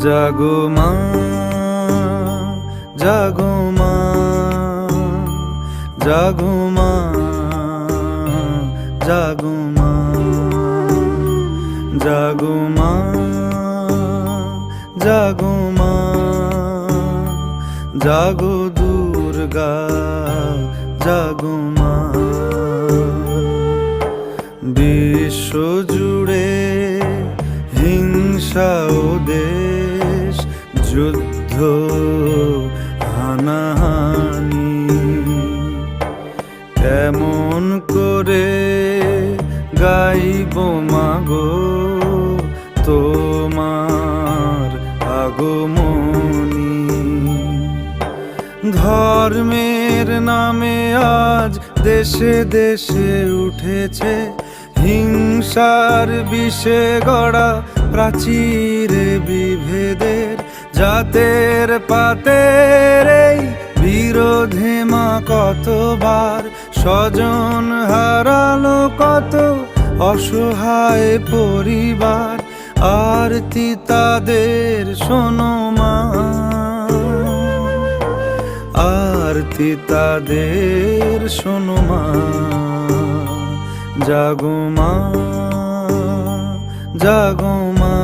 জাগো মা, জাগো মা, জাগো মা, জাগো মা, জাগো মা, জাগো মা, জাগো দুর্গা, জাগো মা। বিশ্ব জুড়ে হিংসা ও দেশ, যুদ্ধ হানাহানি, কেমন করে গাইব মাগো তোমার আগমনী। ধর্মের নামে আজ দেশে দেশে উঠেছে হিংসার বিষে গড়া প্রাচীরে বিভেদের, জাতের পাতের এই বিরোধে মা কতবার স্বজন হারালো কত অসহায় পরিবার। আরতি তাদের শোনো মা, আরতি তাদের শোনো মা। জাগো মা, জাগো মা,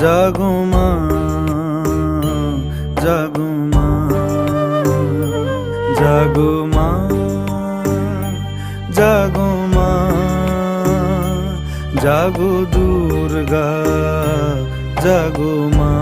জাগো মা, জাগো মা, জাগো মা, জাগো মা, জাগো দুর্গা, জাগো মা।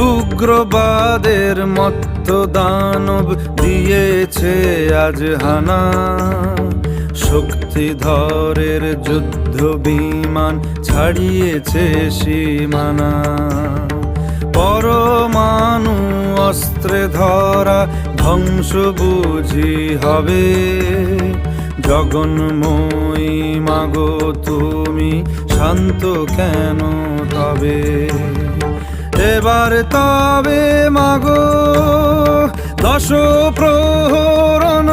উগ্রবাদের মত্ত দানব দিয়েছে আজ হানা, শক্তিধরের যুদ্ধ বিমান ছাড়িয়েছে সীমানা। পরমাণু অস্ত্রে ধরা ধ্বংস বুঝি হবে, জগন্ময়ী মাগো তুমি শান্ত কেন তবে। এবার তবে মাগো দশ প্রহরণ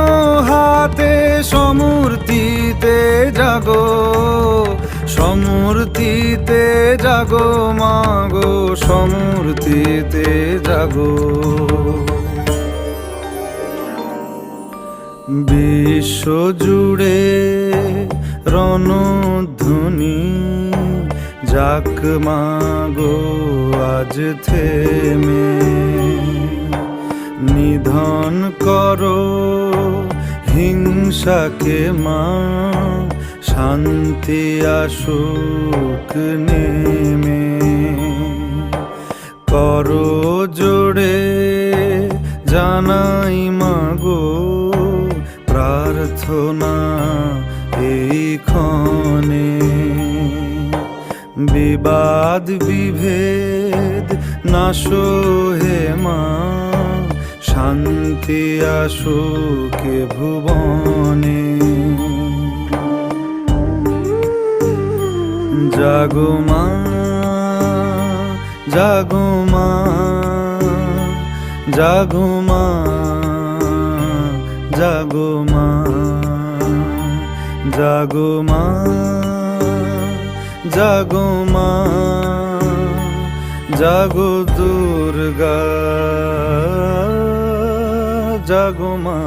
হাতে সমূর্তিতে জাগো, সমূর্তিতে জাগো মাগো, সমূর্তিতে জাগো। বিশ্ব জুড়ে রণধ্বনি যাক মাগো আজ থেমে, নিধন করো হিংসাকে মা, শান্তি আসুক নেমে। করো জোড়ে জানাই মাগো প্রার্থনা এই ক্ষণে। বিবাদ বিভেদ নাশো হে মা, শান্তি আসুক ভুবনে। জাগো মা, জাগো মা, জাগো মা, জাগো মা, জাগো মা, জাগো মা, জাগো দুর্গা, জাগো মা।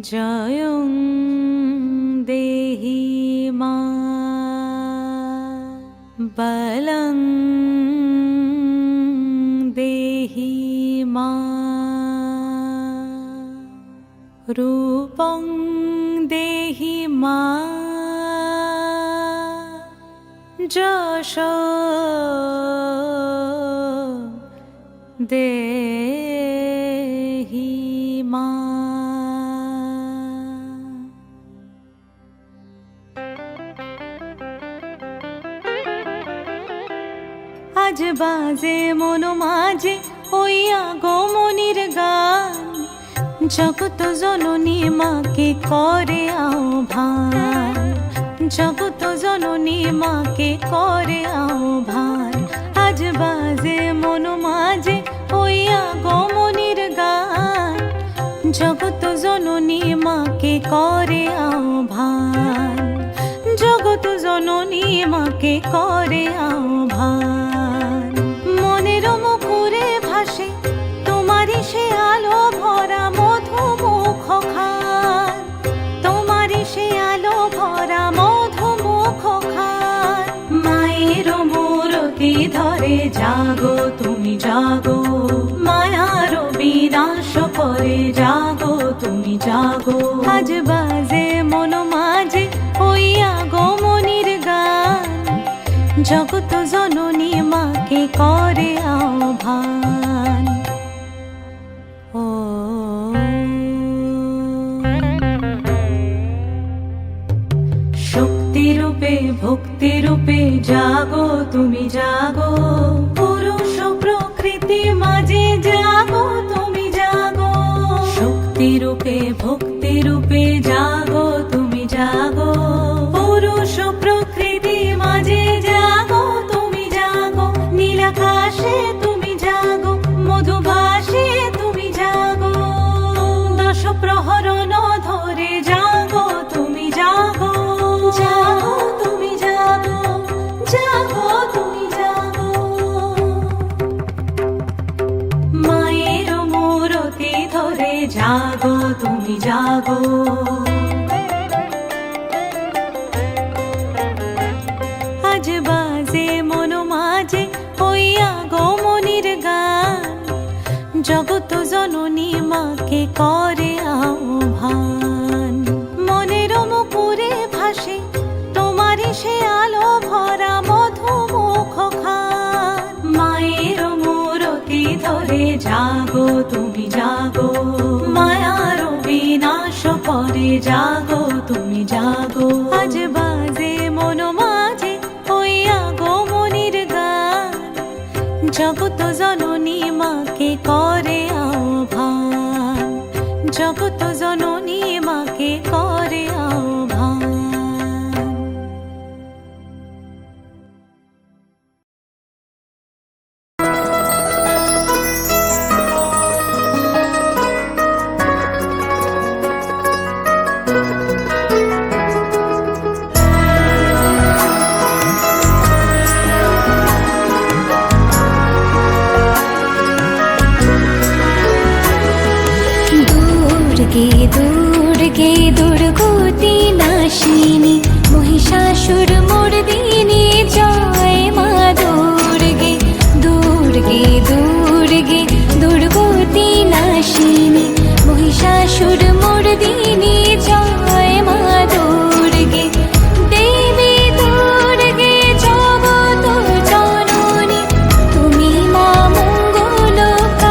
জয়ং দেহি মা, বলং দেহি মা, রূপং দেহি মা, যশ দেহি মা। আজ বাজে মন মাঝে ওই আগমনীর গান, জগত জননী মাকে করে আহ্বান, জগত জননী মাকে করে আহ্বান। আজ বাজে মন মাঝে ওই আগমনীর গান, জগত জননী মাকে করে আহ্বান, জগত জননী মাকে করে আহ্বান। মনের মুখরে ভাসে তোমারই সে আলো ভরা মধুমুখ খান, তোমারই সে আলো ভরা মধুমুখ খান। মায়ের মূরতি ধরে জাগো তুমি জাগো, মায়ার বিনাশ করে জাগো তুমি জাগো। আজ বাজে মন মাঝে ওই আগমনীর গান, জগত জননী মাকে করে আহ্বান। ও শক্তি রূপে ভক্তি রূপে জাগো তুমি জাগো, পুরুষ প্রকৃতি মাঝে জাগো তুমি জাগো। শক্তি রূপে ভক্তি রূপে জাগো তুমি জাগো, পুরুষ প্রকৃতি মাঝে জাগো তুমি জাগো। নীলাকাশে তুমি জাগো, মধুভাসে তুমি জাগো, দশ প্রহরণ ধরে জাগো তুমি জাগো, জাগো তুমি জাগো, জাগো তুমি জাগো। মায়ের মূরতি ধরে জাগো তুমি জাগো। আজ বাজে মন মাঝে ওই আগমনীর গান, জগত জননী মাকে করে আহ্বান। মনের মুখরে ভাসে তোমারই সে আলো ভরা মধুমুখ খান। মায়ের মূরতি ধরে জাগো তুমি জাগো, মায়ার বিনাশ করে জাগো তুমি জাগো। আজ বাজে মন মাঝে ওই আগমনীর গান, জগত জননী মাকে করে আহ্বান, জগত জননী মাকে করে আহ্বান। দুর্গে দুর্গতি নাশিনী মহিষাসুর মর্দিনী জয় মা দুর্গে। দুর্গে দুর্গে দুর্গতি নাশিনী মহিষাসুর মর্দিনী জয় মা দুর্গে। দেবী দুর্গে জগত জননী তুমি মা মঙ্গলকারিণী।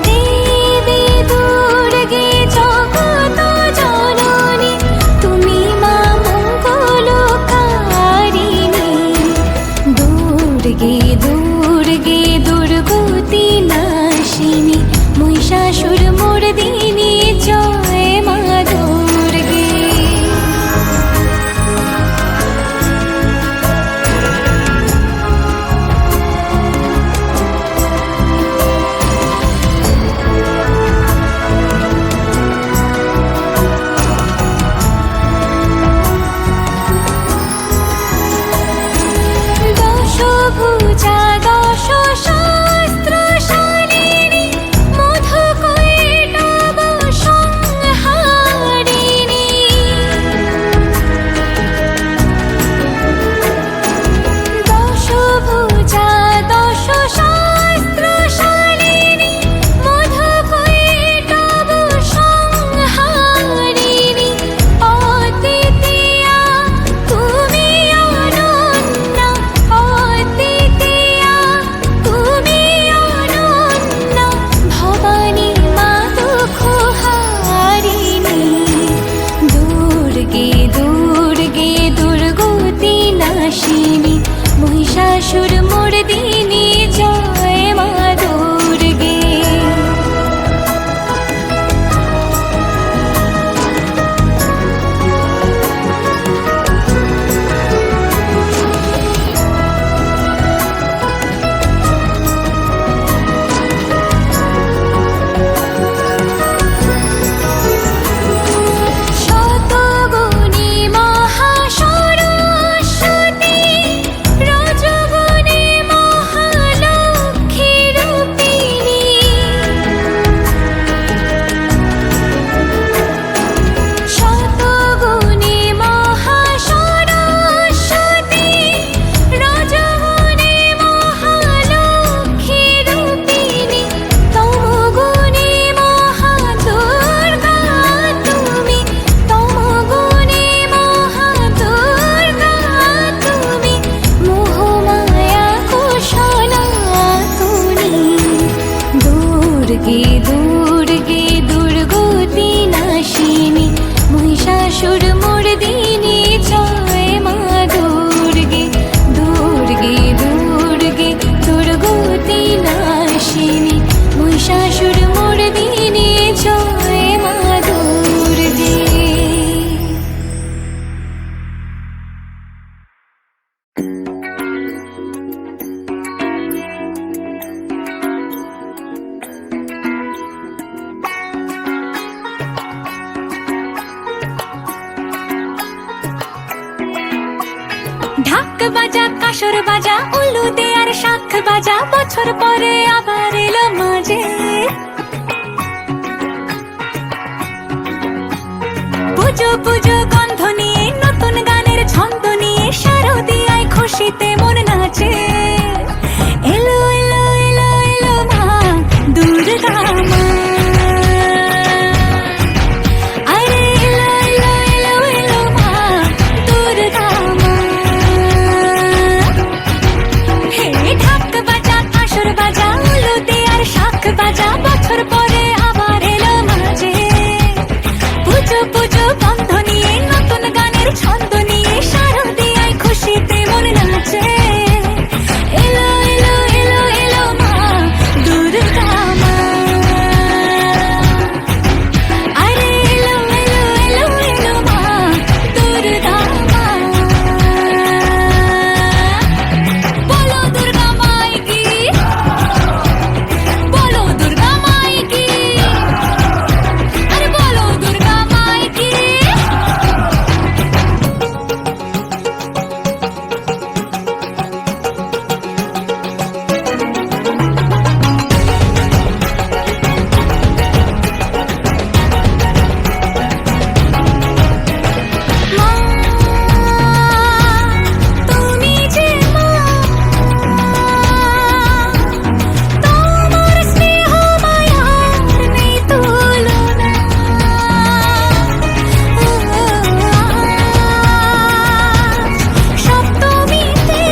দেবী দুর্গে জগত জননী তুমি মা মঙ্গলকারিণী। দুর্গে দুর্গে দুর্গতি নাশিনী দুর্গে দুর্গে দুর্গতি নাশিনী মহিষাসুর মর্দিনী জয় মা দুর্গে দুর্গে দুর্গে দুর্গতি নাশিনী মহিষাসুর মর্দিনী জয় মা দুর্গে। ঢাক বাজা কাসর বাজা উলু দে আর শাখ বাজা বছর পরে আবার এলো মাঝে পুজো পুজো গন্ধ নিয়ে নতুন গানের ছন্দ নিয়ে শারদিয়ায় খুশিতে মন নাচে এলো এলো এলো এলো মা দুর্গা মা আরে এলো এলো এলো এলো মা দুর্গা মা হে ঢাক বাজা কাসর বাজা উলু দে আর শাখ বাজা বছর পরে আবার এলো মাঝে পুজো পুজো বন্ধ নিয়ে নতুন গানের ছন্দ নিয়ে শারদিয়ায় খুশিতে মন নাচে এলো এলো এলো এলো মা দুর্গা মা আরে এলো এলো এলো এলো মা দুর্গা মা বলো দুর্গা মাই কি বলো দুর্গা মাই কি আরে বলো দুর্গা মাই কি মা তুমি যে মা তোমার স্নেহ মায়ার নেই তুলনা সপ্তমীতে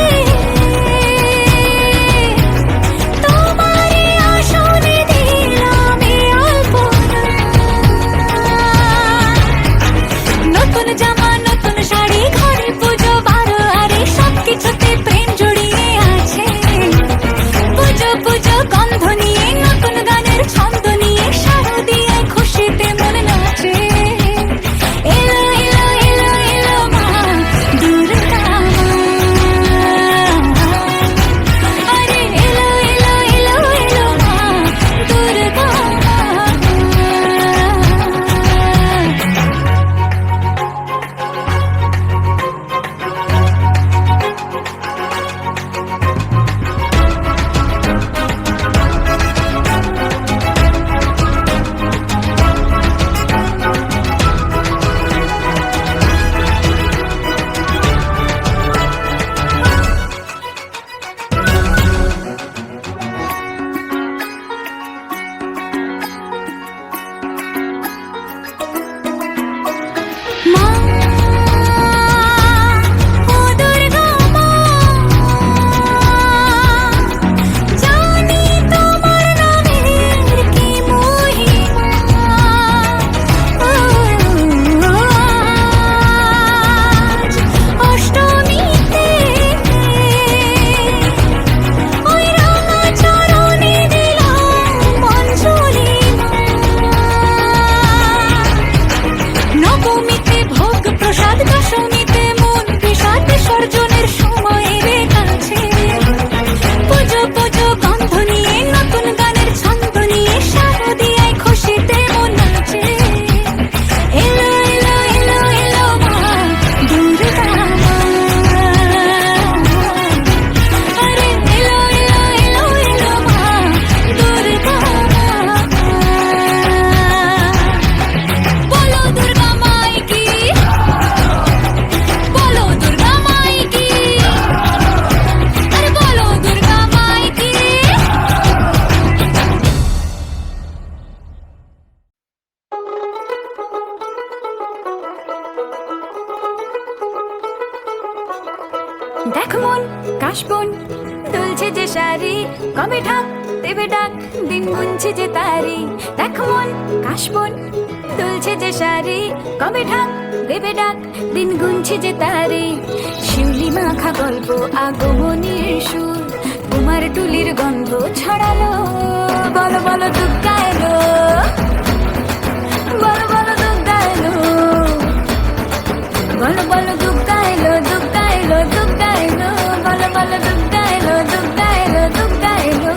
তোমারে আসনে দিলাম এ আলপনা নতুন জামা নতুন শাড়ি ঘরে পুজো বারো আরে সবকিছুতে প্রেম জড়িয়ে আছে পুজো পুজো গন্ধ নিয়ে নতুন গানের ছন্দ নিয়ে শারদিয়ায় খুশিতে মন নাচে এলো এলো এলো এলো মা দুর্গা মা আরে এলো এলো এলো এলো মা দুর্গা মা মা ও দুর্গা মা জানি তোমার নামের কি মহিমা আজ অষ্টমীতে ওই রাঙা চরণে দিলাম অঞ্জলি নবমীতে ভোগ প্রসাদ দশমীতে মন বিষাদ বিসর্জনের সময় রে কাছে পুজো পুজো গন্ধ নিয়ে নতুন গানের ছন্দ নিয়ে শারদিয়ায় খুশিতে মন নাচে এলো এলো এলো এলো মা দুর্গা মা আরে এলো এলো এলো এলো মা দুর্গা মা বলো দুর্গা মাই কি বলো দুর্গা মাই কি আরে বলো দুর্গা মাই কি দেখ মন কাশবন দুলছে যে শাড়ি কবে ঢাক দেবে ডাক দিন গুনছে যে তারি দেখ মন কাশবন দুলছে যে শাড়ি কবে ঢাক দেবে ডাক দিন গুনছে যে তারি শিউলি মাখা গল্প আগমনীর সুর তোমার টুলির গন্ধ ছড়ালো বলো বলো দুর্গা এলো বলো বলো দুর্গা এলো বলো বলো দুর্গা এলো দুর্গা এলো দুর্গা এলো বলো বলো দুর্গা এলো দুর্গা এলো দুর্গা এলো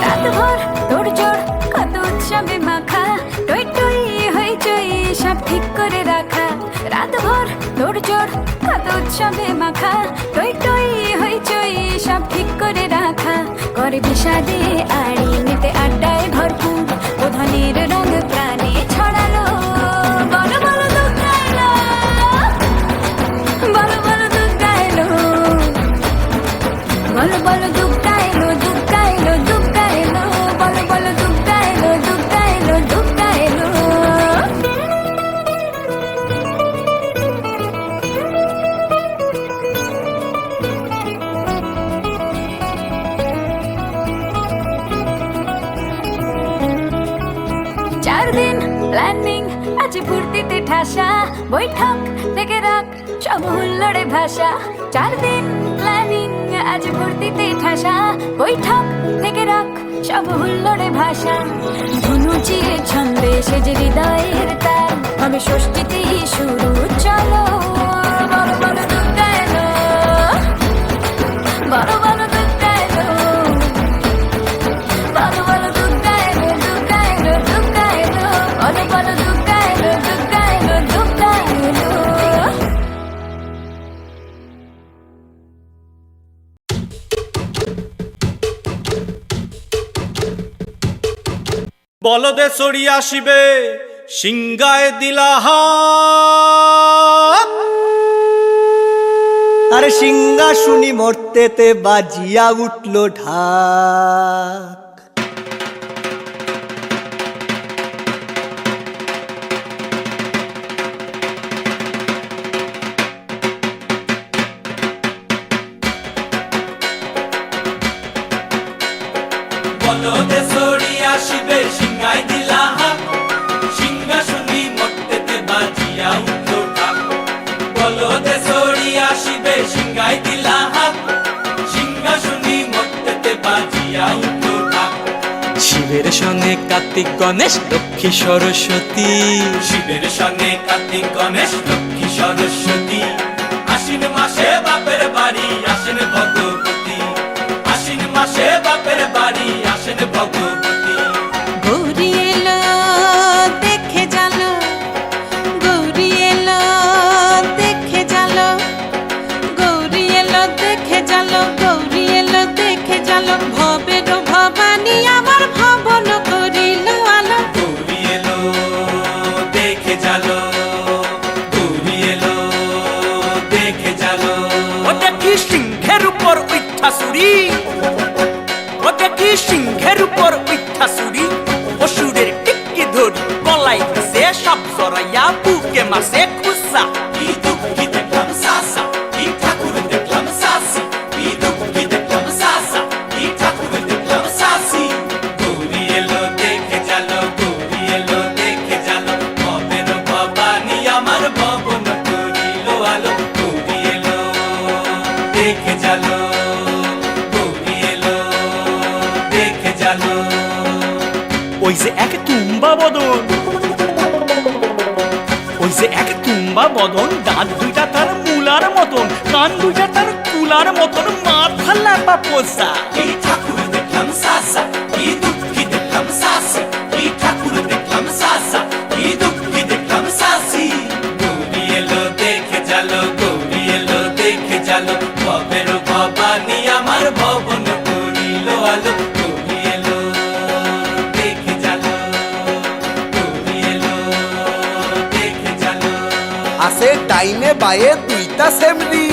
রাতভর তোড়জোড় কত উৎসবে মাখা টই টই হইচই সব ঠিক করে রাখা রাতভর তোড়জোড় কত উৎসবে মাখা টই টই হইচই সব ঠিক করে রাখা করে বিষাদে আড়ি মেতে আড্ডায় ভরপুর প্রধানের রঙ প্রাণে ছড়ালো বলো বলো দুর্গা এলো বলো বলো দুর্গা এলো বলো বলো দুর্গা এলো দুর্গা এলো দুর্গা এলো বলো বলো দুর্গা এলো দুর্গা এলো দুর্গা এলো চার দিন প্ল্যানিং আজ ফুর্তিতে ঠাসা বৈঠক থেকে রাখ সব হুল্লোড়ে ভাষা চার দিন প্ল্যানিং আজ ফুর্তিতে ঠাসা বৈঠক থেকে রাখ সব হুল্লোড়ে ভাষা ধনুচির ছন্দে সেজে হৃদয়ের তার হবে ষষ্ঠীতেই শুরু চলো বলো বলো দুর্গা এলো বলো বলো দুর্গা এলো বলো বলো দুর্গা এলো দুর্গা এলো দুর্গা এলো বলো বলো দুর্গা এলো দুর্গা এলো দুর্গা এলো বলদে চড়ি আসিবে সিংগায় দিলা হাত আরে সিংহাসুনি মর্তেতে বাজিয়া উঠল ঢাক বলদে চড়ি আসিবে সিংগায় দিলা হাত সিংহাসনী মর্তেতে বাজিয়া উঠল ঢাক বলদে চড়ি আসিবে সিংগায় দিলা হাত সিংহাসনী মর্তেতে বাজিয়া উঠল ঢাক শিবের সঙ্গে কার্তিক গণেশ লক্ষ্মী সরস্বতী শিবের সঙ্গে কার্তিক গণেশ লক্ষ্মী সরস্বতী আশ্বিন মাসে বাপের বাড়ি আসেন ভগবতী আশ্বিন মাসে বাপের বাড়ি আসেন ভগবতী গৌরী এলো দেখে জালো গৌরী এলো দেখে জালো গৌরী এলো দেখে জালো গৌরী এলো দেখে জালো ভবের ভবানী আমার ভবন করিল আলো গৌরী এলো দেখে জালো গৌরী এলো দেখে জালো ও দেখি সিংহের উপর উঠা ও দেখি সিংহের উপর উঠা চুরি অসুরের টিকি ধরি গলায় দিছে সব জড়াইয়া বুকে মাসে খুসা কি দুঃখী দেখলাম সাসা কি ঠাকুর দেখলাম সাসি কি দুঃখী দেখলাম সাসা কি ঠাকুর দেখলাম সাসি গৌরী এলো দেখে জালো গৌরী এলো দেখে জালো ভবের ভবানী আমার ভবন করিল আলো গৌরী এলো দেখে জালো গৌরী এলো দেখে জালো ওই যে এক তুম্বা বদন ওই যে এক তুম্বা বদন দাঁত দুইটা তার মূলার মতন কান দুইটা তার কুলার মতন মাথা লাপা পোষা এই ঠাকুর দেখলাম সাসা এই দুঃখী দেখলাম সাসি এই ঠাকুর দেখলাম সাসা এই দুঃখী দেখলাম সাসি গৌরী এলো দেখে জালো গৌরী এলো দেখে জালো ভবের ভবানী আমার ভবন করিল আলো গৌরী এলো দেখে জালো গৌরী এলো দেখে জালো আছে ডাইনে বায়ে দুইটা সেমরি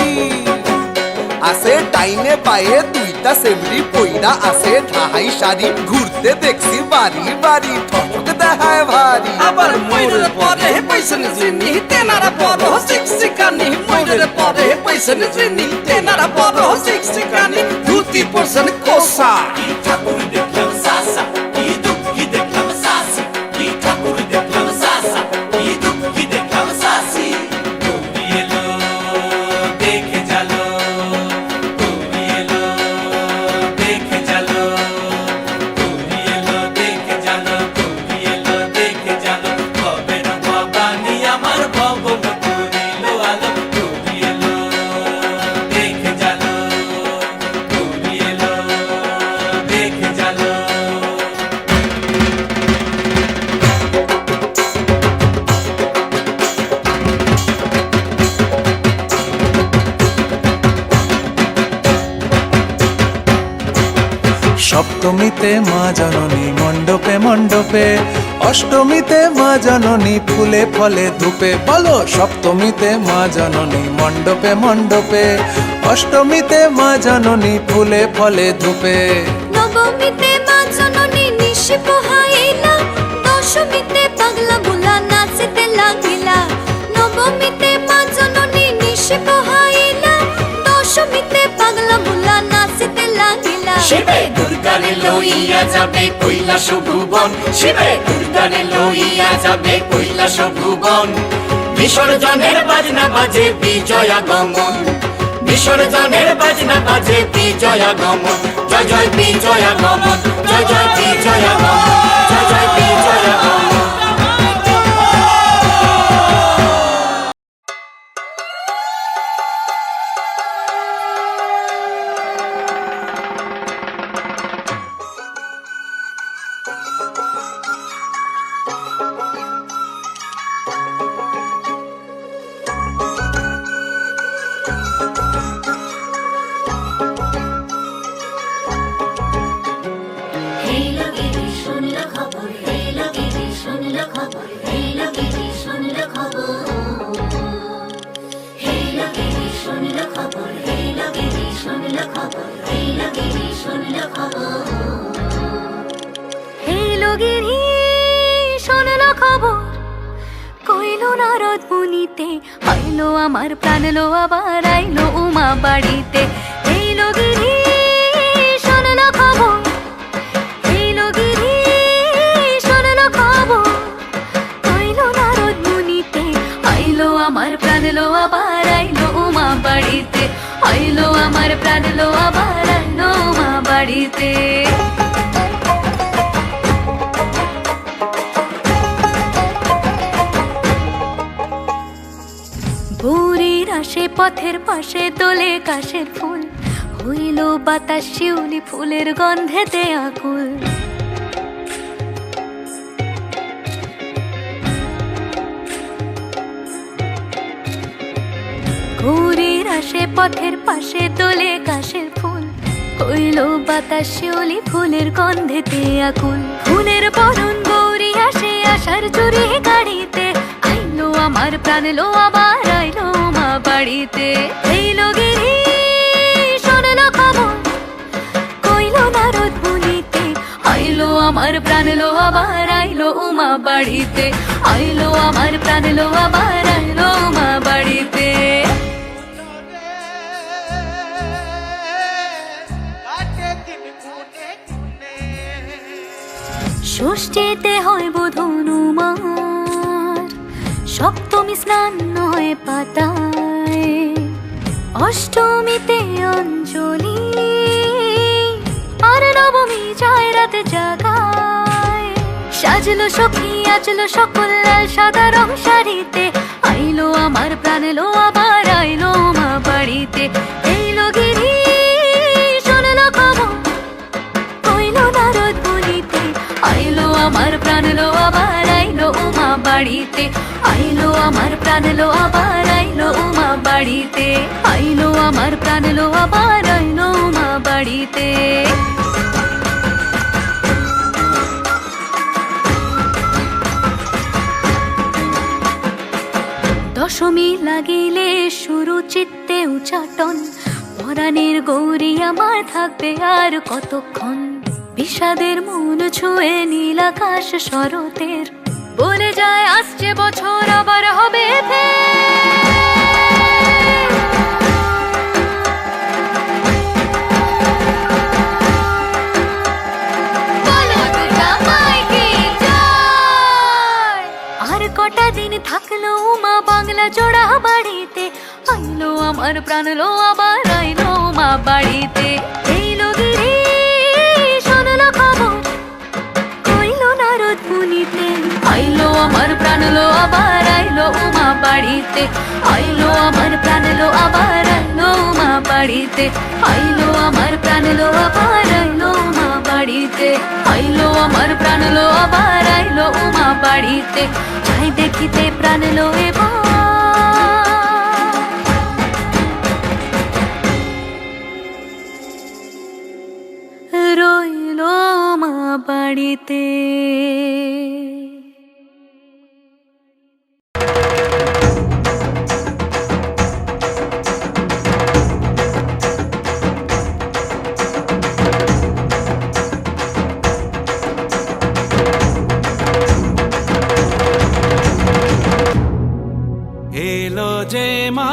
আছে ডাইনে বায়ে দুইটা সেমরি পইরা আছে ঢাহাই শাড়ি ঘুরতে বাড়িতে দেখছি বাড়ি বাড়ি ঠক দেখায় ভারী আবার ময়ূরের পরে পয়সা নিজিনি তেনারা বড় শিক্ষিকানি ময়ূরের পরে পয়সা নিজিনি তেনারা বড় শিক্ষিকানি 2% কোসা কি ঠাকুর দেখলাম সাসা কি দুঃখী দেখলাম সাসি কি ঠাকুর দেখলাম সাসা কি দুঃখী দেখলাম সাসি তুমি এলো দেখে জালো তুমি এলো দেখে জালো তুমি এলো দেখে জালো তুমি এলো দেখে জালো ভবের ভবানী আমার ভবন করিল আলো তুমি এলো দেখে জালো তুমি এলো দেখে জালো সপ্তমীতে মা জননী মণ্ডপে মণ্ডপে, অষ্টমীতে মা জননী ফুলে ফলে ধূপে। বলো সপ্তমীতে মা জননী মণ্ডপে মণ্ডপে, অষ্টমীতে মা জননী ফুলে ফলে ধূপে। নবমীতে মা জননী নিশি পোহাইলা, দশমীতে পাগলা বুলা নাচতে লাগিলা। নবমীতে মা জননী নিশি পোহাইলা, দশমীতে পাগলা বুলা নাচতে লাগিলা। শিবে দুর্গারে লইয়া যাবে কৈলাস ভুবন, শিবে দুর্গারে লইয়া যাবে কৈলাস ভুবন। বিসর্জনের বাজনা বাজে বিজয়া গমন, বিসর্জনের বাজনা বাজে বিজয়া গমন। জয় জয় বিজয়া গমন, জয় জয় বিজয়া গমন, জয় জয় বিজয়া গমন। আইলো আমার প্রাণ লো আবার আইলো উমা বাড়িতে। এইলো গিরি শোনলো খবর, এইলো গিরি শোনলো খবর, কইলো নারদ মুনিতে। আইলো আমার প্রাণ লো আবার আইলো উমা বাড়িতে, আইলো আমার প্রাণ লো আবার আইলো উমা বাড়িতে। ভোরের আসে পথের পাশে তোলে কাশের ফুল, হইল বাতাস শিউলি ফুলের গন্ধেতে আকুল। ভোরের আসে পথের পাশে তোলে কাশের ফুল, হইল বাতাস শিউলি ফুলের গন্ধেতে আকুল। ফুলের বরণ গৌরী আসে আশার চুরি গাড়িতে, আইলো আমার প্রাণ লো আবার আইলো মা বাড়িতে। এইলো গিরি শোনলো খবর, কইলো নারদ মুনিতে। আইলো আমার প্রাণ লো আবার আইলো উমা বাড়িতে, আইলো আমার প্রাণ লো আবার আইলো উমা বাড়িতে। ষষ্ঠীতে হয় বোধনুমার, সপ্তমী স্নান হয় পাতায়, অষ্টমীতে অঞ্জলি, আর নবমী যায় রাতে জাগায়। সাজলো সখী আজলো সকল লাল সাদা রং শাড়িতে, আইলো আমার প্রাণ লো আবার আইলো মা বাড়িতে। এইলো গিরি শোনলো খবর, কইলো নারদ মুনিতে। আইলো আমার প্রাণ লো আবার আইলো উমা বাড়িতে, আইলো আমার প্রাণ লো আবার আইলো উমা বাড়িতে, আইলো আমার প্রাণ লো আবার আইলো উমা বাড়িতে। দশমী লাগিলে শুরু চিত্তে উচাটন, পরাণের গৌরী আমার থাকবে আর কতক্ষণ। বিষাদের মন ছুঁয়ে নীল আকাশ শরতের বলে যায় আসছে বছর আবার হবে আর কটা দিন থাকলো মা বাংলা জোড়া বাড়িতে আইলো আমার প্রাণ লো আবার আইলো মা বাড়িতে এইলো গিরি শোনলো খবর কইলো নারদ মুনিতে আইলো আমার প্রাণ লো আবার আইলো মা বাড়িতে আইলো আমার প্রাণ লো আবার আইলো মা বাড়িতে আইলো আমার প্রাণ লো আবার আইলো মা বাড়িতে আইলো আমার প্রাণ লো আবার আইলো মা বাড়িতে যাই দেখিতে প্রাণ লো এবার রইলো মা বাড়িতে। এলো যে মা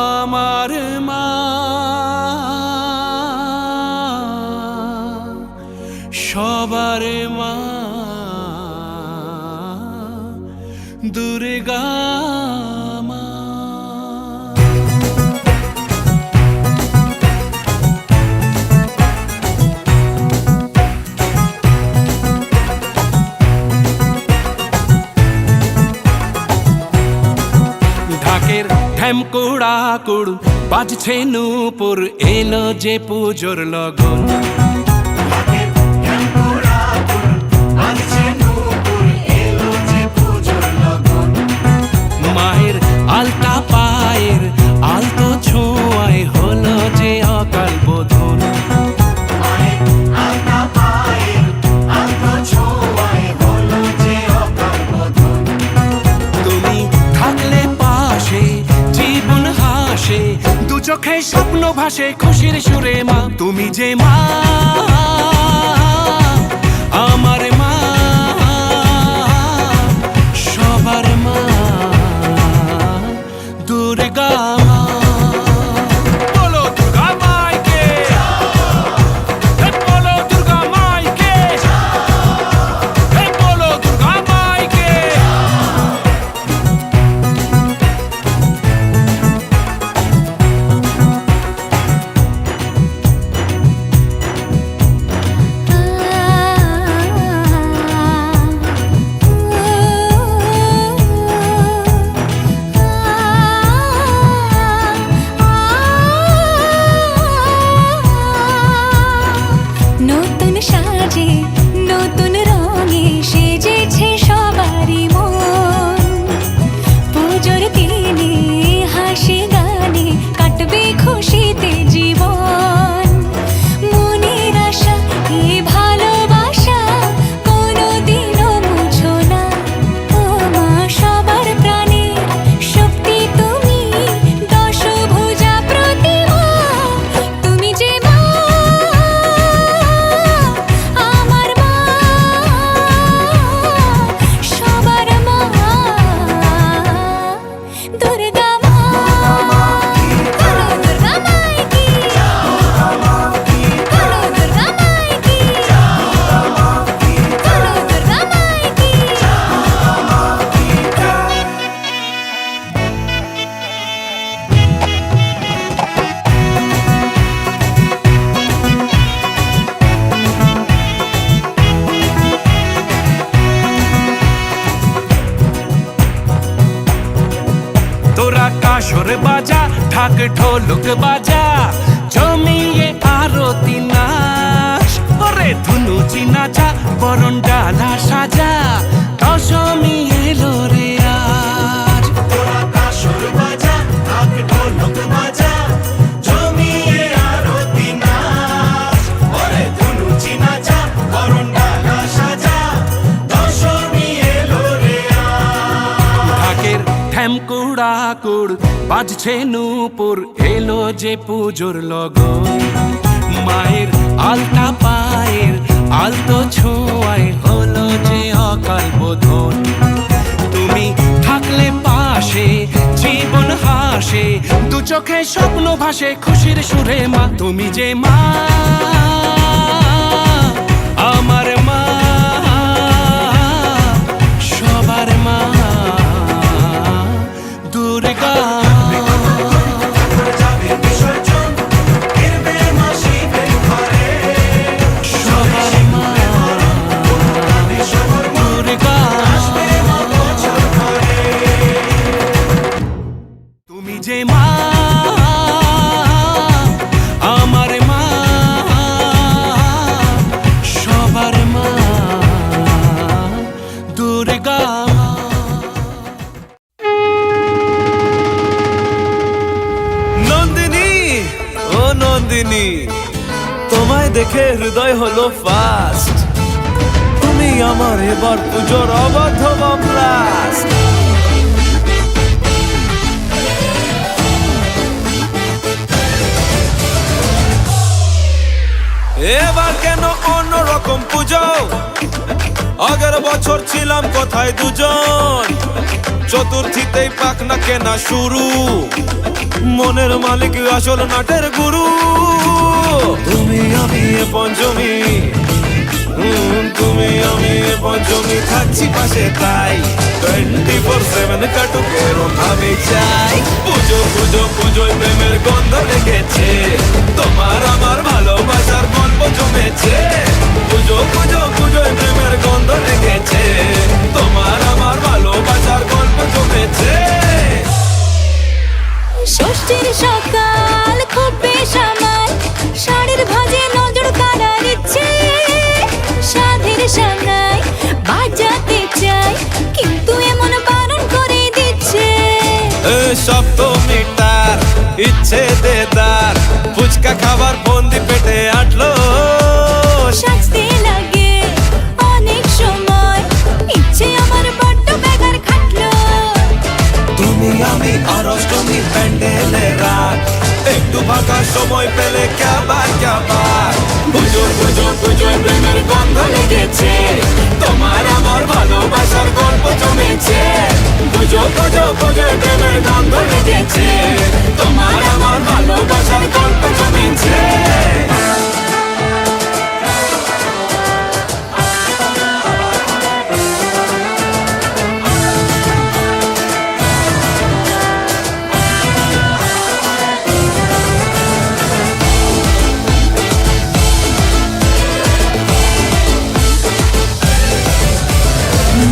আমার মা সবার মা দুর্গা মা। ঢাকের ঢ্যামকুড়া কুড় বাজছে নূপুর এলো যে পুজোর লগন। মায়ের আলতা পায়ের আলতো ছোঁয়ায় হলো যে অকাল বোধন। তুমি থাকলে পাশে জীবন হাসে দু চোখে স্বপ্ন ভাসে খুশির সুরে মা তুমি যে মা আমার মা সবার মা দুর্গা মা। বলো দুর্গা মাইকে বলো দুর্গা মাইকে বলো দুর্গা মাইকে। নতুন সাজে নতুন রঙে সেজেছে সবারই মন পুজোর দিনে হাসি গানে কাটবে খুশিতে জীবন মনের আশা এই ভালোবাসা কোনোদিনও মুছো না ও মা সবার প্রাণে শক্তি তুমি দশভুজা প্রতিমা তুমি যে মা আমার মা সবার মা দুর্গা মা বলো দুর্গা মাইকি বলো দুর্গা মাইকি বলো দুর্গা মাইকি। তোরা কাসর বাজা ঢাক ঢোলক বাজা জমিয়ে আরতি নাচ ওরে ধুনুচি নাচা বরণ ডালা সাজা দশমী এলো রে আজ। তোরা কাসর বাজা ঢাক ঢোলক বাজা জমিয়ে আরতি নাচ ওরে ধুনুচি নাচা বরণ ডালা সাজা দশমী এলো রে আজ। ঢাকের ঢ্যামকুড়া ঠাকুর বাজছে নূপুর, এলো যে পুজোর লগন। মায়ের আলতা পায়ের আলতো ছোঁয়ায় হলো যে অকাল বোধন। তুমি থাকলে পাশে জীবন হাসে, দু চোখে স্বপ্ন ভাসে খুশির সুরে মা। তুমি যে মা, আমার মা, সবার মা, দুর্গা। তুমি যে মা, আমার মা, সবার মা, দুর্গা। নন্দিনী, ও নন্দিনী, তোমায় দেখে হৃদয় হলো ফাস্ট। তুমি আমার এবার পুজোর অবাধ ব্লাস্ট। এবার কেন অন্যরকম পুজো? আগের বছর ছিলাম কোথায় দুজন, চতুর্থীতেই পাক না কেনা শুরু। মনের মালিক আসল নাটের গুরু। তুমি আমি এ পঞ্চমী, তুমি আমি এ পঞ্চমী, থাকছি পাশে তাই 24/7 কাটুক এরম ভাবে চাই। পুজো পুজো পুজোয় প্রেমের গন্ধ লেগেছে, তোমার আমার ভালোবাসার গল্প জমেছে। পুজো পুজো পুজোয় প্রেমের গন্ধ লেগেছে, তোমার আমার ভালোবাসার গল্প জমেছে। ষষ্ঠীর সকাল খুব বেসামাল, শাড়ির ভাজে নজর কাড়ার ইচ্ছে। সাধের সামনায় বাজাতে চাই, কিন্তু এমন বারণ করে দিচ্ছে। সপ্তমীটার ইচ্ছে দেদার, ফুচকা খাবার বন্দি পেটে আটলো। সাজতে লাগে অনেক সময়, ইচ্ছে আমার বড্ড বেগার খাটলো। তুমি আমি আর অষ্টমী প্যান্ডেলে রাত, একটু ফাঁকা সময় পেলে ক্যাবার ক্যাবার। পুজো পুজো পুজোয় প্রেমের গন্ধ লেগেছে, তোমার আমার ভালোবাসার গল্প জমেছে। পুজো পুজো পুজোয় প্রেমের গন্ধ লেগেছে, তোমার আমার ভালোবাসার গল্প জমেছে।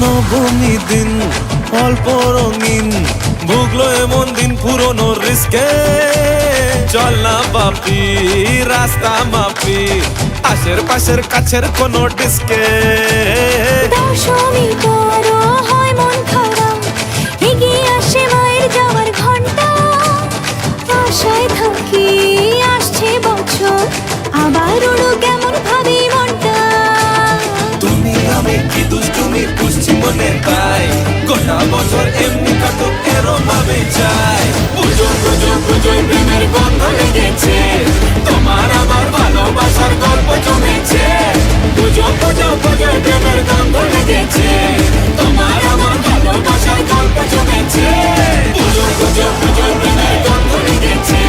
নবমী দিন অল্প রঙিন, ভুগলো এমন দিন পুরনো রিস্কে। চল না বাপি রাস্তা মাপি, আশের পাশের কাছের কোনো ডিস্কে। দশমী করো হয় মন খারাপ, এগিয়ে আসে মায়ের যাওয়ার ঘন্টা। আশায় থাকি আসছে বছর, আবার উড়ো কেমন ভাবি মনটা। তুমি আমি কি দুষ্টুমি পুষছি মনে তাই, গোটা বছর এমনি কাটুক এরম ভাবে চাই। পুজো পুজো পুজোয় প্রেমের গন্ধ লেগেছে, তোমার আমার ভালোবাসার গল্প জমেছে। পুজো পুজো পুজোয় প্রেমের গন্ধ লেগেছে, তোমার আমার ভালোবাসার গল্প জমেছে। পুজো পুজো পুজোয় প্রেমের গন্ধ লেগেছে,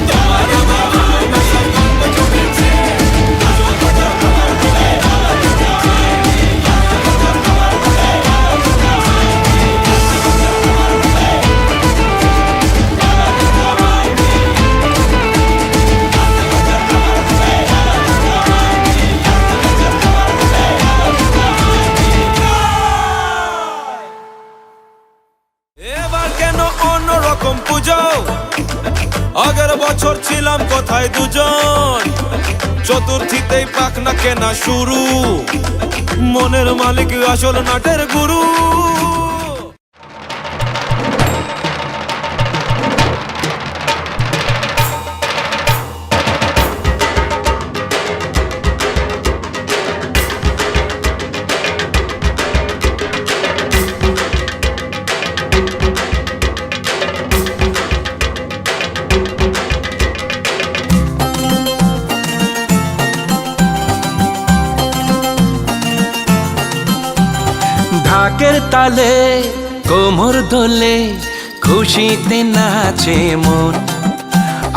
তোমার আমার ভালোবাসার গল্প জমেছে। পুজো পুজো এবার কেন অন্যরকম পুজো? আগের বছর ছিলাম কোথায় দুজন, চতুর্থীতেই পাক না কেনা শুরু। মনের মালিক আসল নাটের গুরু। ঢাকের তালে কোমর দোলে খুশিতে নাচে মন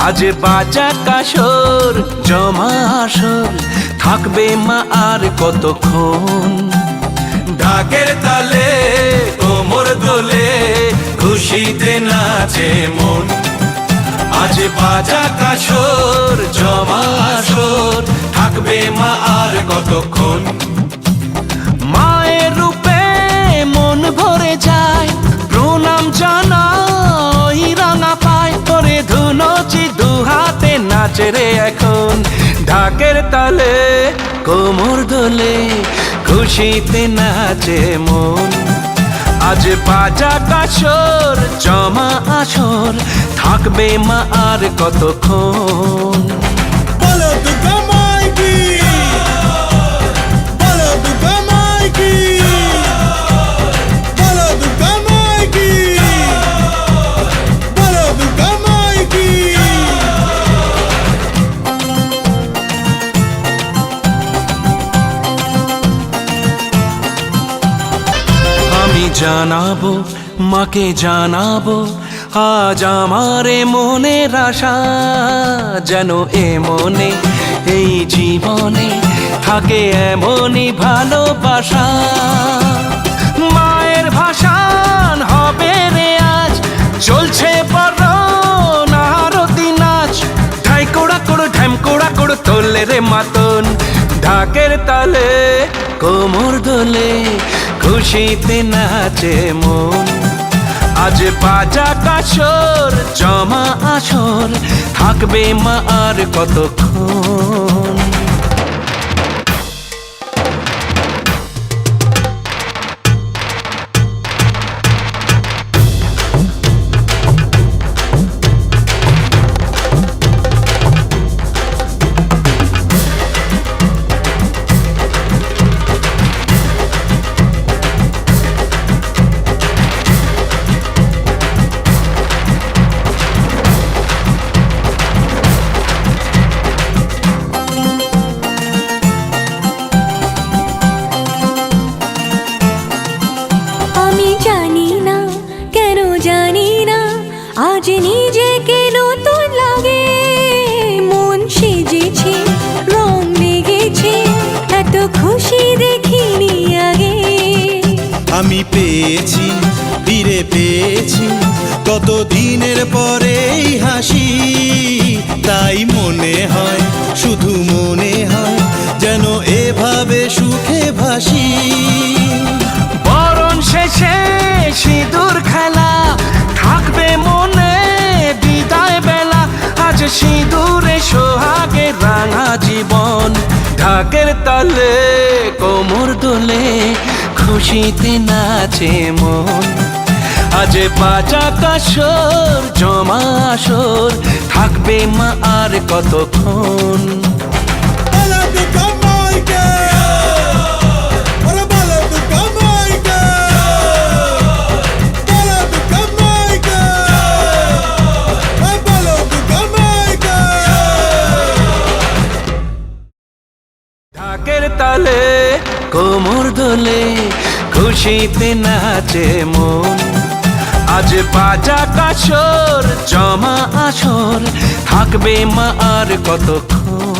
আজ বাজা কাসর জমা আসর থাকবে মা আর কতক্ষণ ঢাকের তালে কোমর দোলে খুশিতে নাচে মন আজ বাজা কাসর জমা আসর থাকবে মা আর কতক্ষণ মায়ের রূপে মন ভরে যায় প্রণাম জানাই রাঙা পায় করে ধুনচি দু হাতে নাচে রে এখন ঢাকের তালে কোমর দোলে খুশিতে নাচে মন আজ বাজা কাসর জমা আসর থাকবে মা আর কতক্ষণ বলো দুর্গা মাইকি বলো দুর্গা মাইকি বলো দুর্গা মাইকি বলো দুর্গা মাইকি আমি জানাবো মাকে জানাবো আজ আমারে মনের আশা যেন এ মনে এই জীবনে থাকে এমনই ভালোবাসা মায়ের ভাষান হবে রে আজ চলছে বড় আরতি নাচ ঢাই কোড়া কোড়ো ঢ্যাম কোড়া কোড়ো তোলে রে মাতন ঢাকের তালে কোমর দোলে খুশিতে নাচে মন আজ বাজা কাসর জমা আসর থাকবে মা আর কতক্ষণ আমি জানি না কেন জানি না আজ নিজেকে নতুন লাগে মন সেজেছে রং লেগেছে এত খুশি দেখিনি আগে আমি পেয়েছি ফিরে পেয়েছি কত দিনের পরে এই হাসি তাই মনে হয় শুধু মনে হয় যেন এভাবে সুখে ভাসি বরণ শেষে সিঁদুর খেলা থাকবে মনে বিদায় বেলা আজ সিঁদুরে সোহাগে রাঙা জীবন ঢাকের তালে কোমর দোলে খুশিতে নাচে মন আজ বাজা কাসর জমা আসর থাকবে মা আর কতক্ষণ বলো দুর্গা মাইকি ওরে বলো দুর্গা মাইকি বলো দুর্গা মাইকি বলো দুর্গা মাইকি ঢাকের তালে কোমর দোলে খুশিতে নাচে মন আজ বাজা কাসর জমা আসর থাকবে মা আর কতক্ষণ